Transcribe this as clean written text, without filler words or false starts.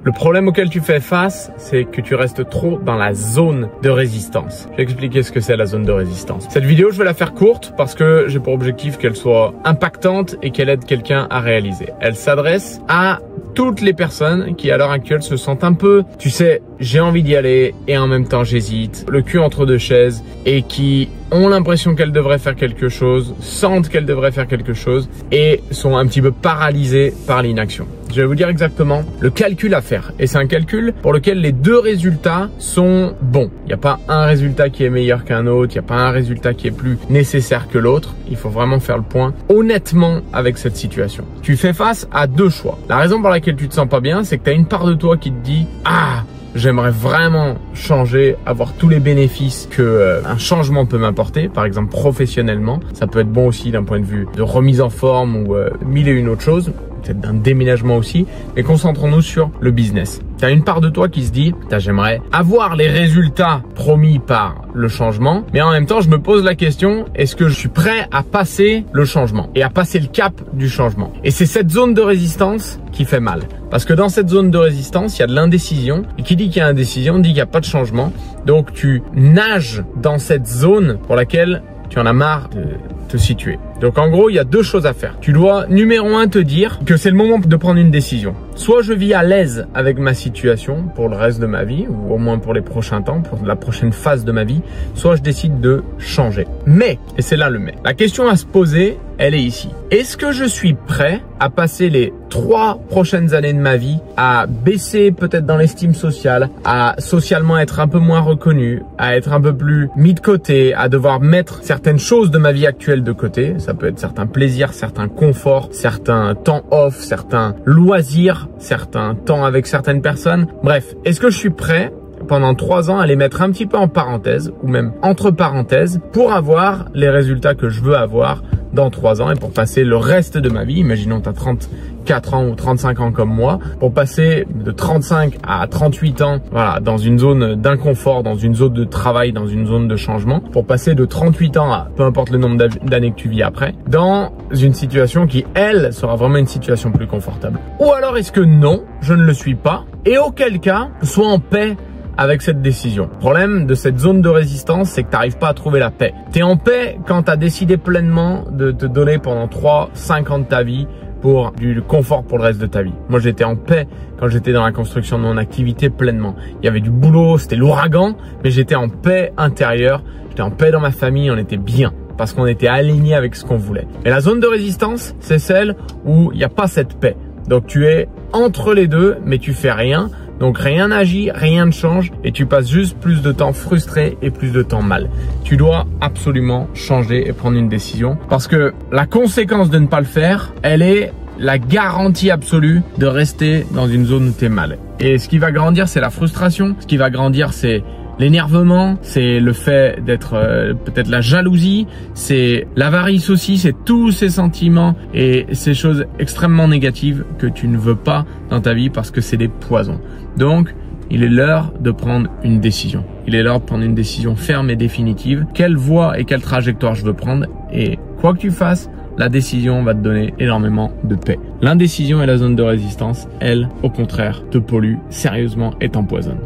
Le problème auquel tu fais face, c'est que tu restes trop dans la zone de résistance. Je vais expliquer ce que c'est la zone de résistance. Cette vidéo, je vais la faire courte parce que j'ai pour objectif qu'elle soit impactante et qu'elle aide quelqu'un à réaliser. Elle s'adresse à toutes les personnes qui à l'heure actuelle se sentent un peu, tu sais, j'ai envie d'y aller et en même temps j'hésite, le cul entre deux chaises, et qui ont l'impression qu'elles devraient faire quelque chose, sentent qu'elles devraient faire quelque chose et sont un petit peu paralysées par l'inaction. Je vais vous dire exactement le calcul à faire, et c'est un calcul pour lequel les deux résultats sont bons. Il n'y a pas un résultat qui est meilleur qu'un autre, il n'y a pas un résultat qui est plus nécessaire que l'autre. Il faut vraiment faire le point honnêtement avec cette situation. Tu fais face à deux choix. La raison pour laquelle tu te sens pas bien, c'est que tu as une part de toi qui te dit « Ah, j'aimerais vraiment changer, avoir tous les bénéfices que un changement peut m'apporter, par exemple professionnellement. Ça peut être bon aussi d'un point de vue de remise en forme ou mille et une autres choses, peut-être d'un déménagement aussi, mais concentrons-nous sur le business. Tu as une part de toi qui se dit, j'aimerais avoir les résultats promis par le changement, mais en même temps, je me pose la question, est-ce que je suis prêt à passer le changement et à passer le cap du changement? Et c'est cette zone de résistance qui fait mal. Parce que dans cette zone de résistance, il y a de l'indécision. Et qui dit qu'il y a indécision, dit qu'il n'y a pas de changement. Donc, tu nages dans cette zone pour laquelle tu en as marre de te situer. Donc en gros, il y a deux choses à faire. Tu dois, numéro un, te dire que c'est le moment de prendre une décision. Soit je vis à l'aise avec ma situation pour le reste de ma vie, ou au moins pour les prochains temps, pour la prochaine phase de ma vie, soit je décide de changer. Mais, et c'est là le mais, la question à se poser, elle est ici. Est-ce que je suis prêt à passer les 3 prochaines années de ma vie à baisser peut-être dans l'estime sociale, à socialement être un peu moins reconnu, à être un peu plus mis de côté, à devoir mettre certaines choses de ma vie actuelle de côté? Ça peut être certains plaisirs, certains conforts, certains temps off, certains loisirs, certains temps avec certaines personnes. Bref, est-ce que je suis prêt pendant 3 ans à les mettre un petit peu en parenthèse ou même entre parenthèses pour avoir les résultats que je veux avoir dans 3 ans et pour passer le reste de ma vie, imaginons tu as 34 ans ou 35 ans comme moi, pour passer de 35 à 38 ans, voilà, dans une zone d'inconfort, dans une zone de travail, dans une zone de changement, pour passer de 38 ans à peu importe le nombre d'années que tu vis après, dans une situation qui, elle, sera vraiment une situation plus confortable. Ou alors est-ce que non, je ne le suis pas, et auquel cas, sois en paix avec cette décision. Le problème de cette zone de résistance, c'est que tu n'arrives pas à trouver la paix. Tu es en paix quand tu as décidé pleinement de te donner pendant 3-5 ans de ta vie pour du confort pour le reste de ta vie. Moi, j'étais en paix quand j'étais dans la construction de mon activité pleinement. Il y avait du boulot, c'était l'ouragan, mais j'étais en paix intérieure, j'étais en paix dans ma famille, on était bien parce qu'on était aligné avec ce qu'on voulait. Mais la zone de résistance, c'est celle où il n'y a pas cette paix. Donc, tu es entre les deux, mais tu fais rien. Donc rien n'agit, rien ne change et tu passes juste plus de temps frustré et plus de temps mal. Tu dois absolument changer et prendre une décision parce que la conséquence de ne pas le faire, elle est la garantie absolue de rester dans une zone où tu es mal. Et ce qui va grandir, c'est la frustration. Ce qui va grandir, c'est l'énervement, c'est le fait d'être peut-être la jalousie, c'est l'avarice aussi, c'est tous ces sentiments et ces choses extrêmement négatives que tu ne veux pas dans ta vie parce que c'est des poisons. Donc, il est l'heure de prendre une décision. Il est l'heure de prendre une décision ferme et définitive. Quelle voie et quelle trajectoire je veux prendre et quoi que tu fasses, la décision va te donner énormément de paix. L'indécision et la zone de résistance, elles, au contraire, te polluent sérieusement et t'empoisonnent.